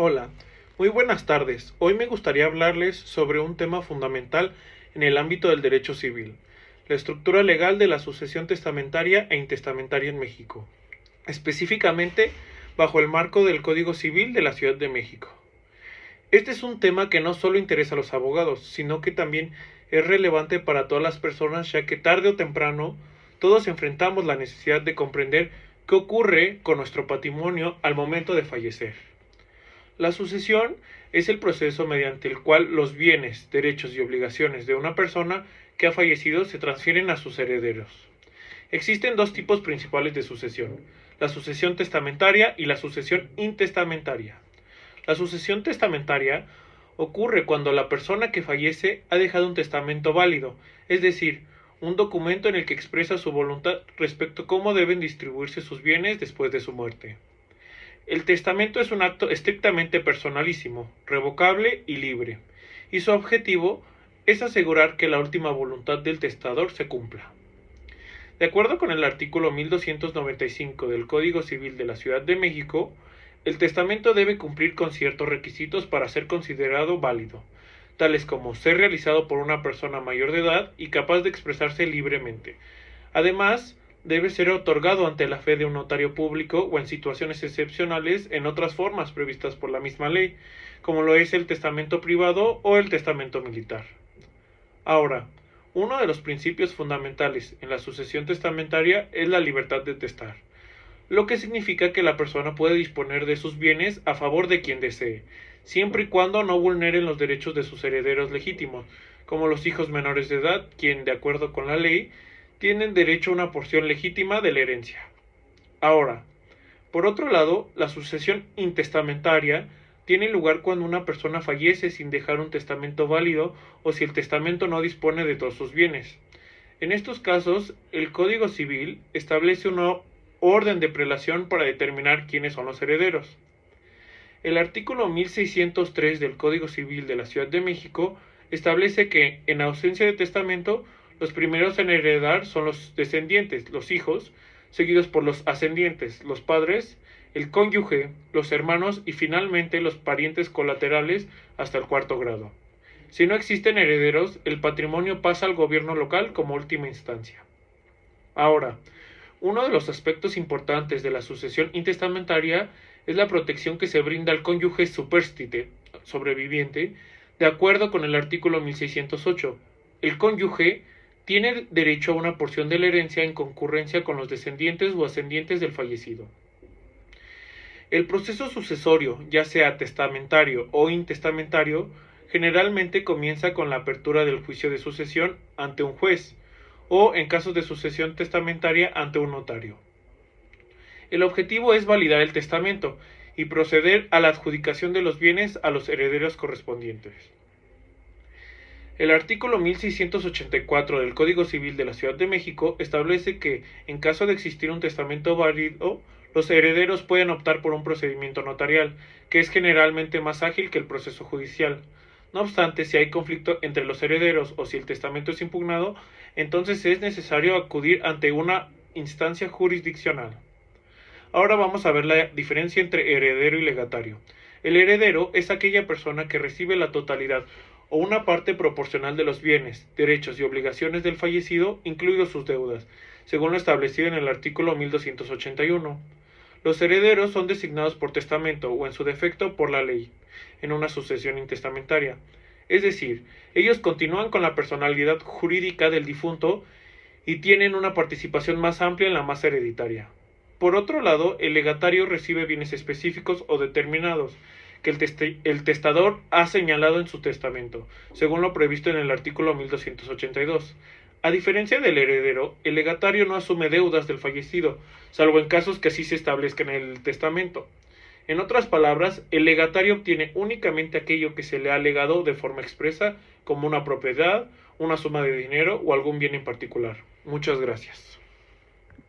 Hola, muy buenas tardes. Hoy me gustaría hablarles sobre un tema fundamental en el ámbito del derecho civil, la estructura legal de la sucesión testamentaria e intestamentaria en México, específicamente bajo el marco del Código Civil de la Ciudad de México. Este es un tema que no solo interesa a los abogados, sino que también es relevante para todas las personas, ya que tarde o temprano todos enfrentamos la necesidad de comprender qué ocurre con nuestro patrimonio al momento de fallecer. La sucesión es el proceso mediante el cual los bienes, derechos y obligaciones de una persona que ha fallecido se transfieren a sus herederos. Existen dos tipos principales de sucesión, la sucesión testamentaria y la sucesión intestamentaria. La sucesión testamentaria ocurre cuando la persona que fallece ha dejado un testamento válido, es decir, un documento en el que expresa su voluntad respecto a cómo deben distribuirse sus bienes después de su muerte. El testamento es un acto estrictamente personalísimo, revocable y libre, y su objetivo es asegurar que la última voluntad del testador se cumpla. De acuerdo con el artículo 1295 del Código Civil de la Ciudad de México, el testamento debe cumplir con ciertos requisitos para ser considerado válido, tales como ser realizado por una persona mayor de edad y capaz de expresarse libremente. Además, debe ser otorgado ante la fe de un notario público o en situaciones excepcionales en otras formas previstas por la misma ley, como lo es el testamento privado o el testamento militar. Ahora, uno de los principios fundamentales en la sucesión testamentaria es la libertad de testar, lo que significa que la persona puede disponer de sus bienes a favor de quien desee, siempre y cuando no vulneren los derechos de sus herederos legítimos, como los hijos menores de edad, quien, de acuerdo con la ley, tienen derecho a una porción legítima de la herencia. Ahora, por otro lado, la sucesión intestamentaria tiene lugar cuando una persona fallece sin dejar un testamento válido o si el testamento no dispone de todos sus bienes. En estos casos, el Código Civil establece una orden de prelación para determinar quiénes son los herederos. El artículo 1603 del Código Civil de la Ciudad de México establece que, en ausencia de testamento, los primeros en heredar son los descendientes, los hijos, seguidos por los ascendientes, los padres, el cónyuge, los hermanos y finalmente los parientes colaterales hasta el cuarto grado. Si no existen herederos, el patrimonio pasa al gobierno local como última instancia. Ahora, uno de los aspectos importantes de la sucesión intestamentaria es la protección que se brinda al cónyuge superstite, sobreviviente, de acuerdo con el artículo 1608. El cónyuge tiene derecho a una porción de la herencia en concurrencia con los descendientes o ascendientes del fallecido. El proceso sucesorio, ya sea testamentario o intestamentario, generalmente comienza con la apertura del juicio de sucesión ante un juez, o en casos de sucesión testamentaria ante un notario. El objetivo es validar el testamento y proceder a la adjudicación de los bienes a los herederos correspondientes. El artículo 1684 del Código Civil de la Ciudad de México establece que, en caso de existir un testamento válido, los herederos pueden optar por un procedimiento notarial, que es generalmente más ágil que el proceso judicial. No obstante, si hay conflicto entre los herederos o si el testamento es impugnado, entonces es necesario acudir ante una instancia jurisdiccional. Ahora vamos a ver la diferencia entre heredero y legatario. El heredero es aquella persona que recibe la totalidad o una parte proporcional de los bienes, derechos y obligaciones del fallecido, incluidos sus deudas, según lo establecido en el artículo 1281. Los herederos son designados por testamento o en su defecto por la ley, en una sucesión intestamentaria. Es decir, ellos continúan con la personalidad jurídica del difunto y tienen una participación más amplia en la masa hereditaria. Por otro lado, el legatario recibe bienes específicos o determinados que el testador ha señalado en su testamento, según lo previsto en el artículo 1282. A diferencia del heredero, el legatario no asume deudas del fallecido, salvo en casos que así se establezcan en el testamento. En otras palabras, el legatario obtiene únicamente aquello que se le ha legado de forma expresa, como una propiedad, una suma de dinero o algún bien en particular. Muchas gracias.